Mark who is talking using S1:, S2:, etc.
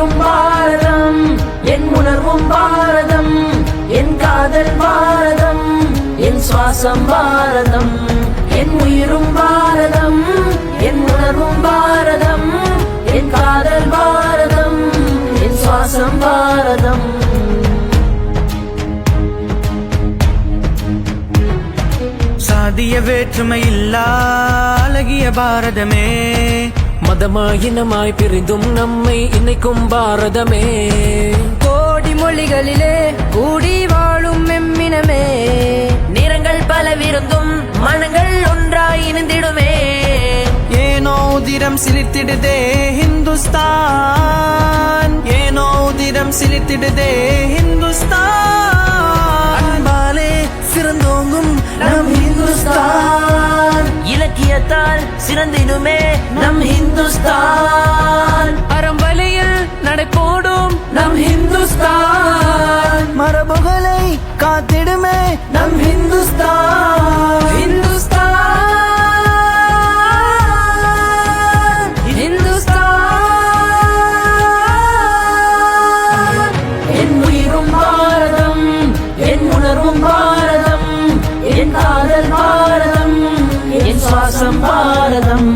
S1: உயிரும் பாரதம், என் உணர்வும் பாரதம், என் காதல் பாரதம், என் சுவாசம் பாரதம். என் உயிரும் பாரதம், என் உணர்வும் பாரதம், என் காதல் பாரதம், என் சுவாசம் பாரதம்.
S2: சாதிய வேற்றுமை இல்லா அழகிய பாரதமே,
S1: மதமாய் இனமாய் பிரிந்தும் நம்மை இணைக்கும் பாரதமே.
S3: கோடி மொழிகளிலே கூடி வாழும் எம்மினமே,
S1: நிறங்கள் பலவிருந்தும் மனங்கள் ஒன்றாய் இணைந்திடுமே.
S2: ஏனோ உதிரம் சிலிர்த்திடுதே ஹிந்துஸ்தான், ஏனோ உதிரம் சிலிர்த்திடுதே ஹிந்துஸ்தான்.
S1: அன்பாலே சிறந்தோங்கும் நம் ஹிந்துஸ்தான், இலக்கியத்தால் சிறந்திடுமே நம் ஹிந்துஸ்தான்.
S3: அறம்பலையில் நடைபோடும்
S1: நம் ஹிந்துஸ்தான்,
S2: மரபுகளை காத்திடுமே
S1: நம் ஹிந்துஸ்தான். ஹிந்துஸ்தான், ஹிந்துஸ்தான். என் உயிரும் பாரதம், என் உணர்வும் பாரதம், என் காதல் பாரதம், என் சுவாசம் பாரதம்.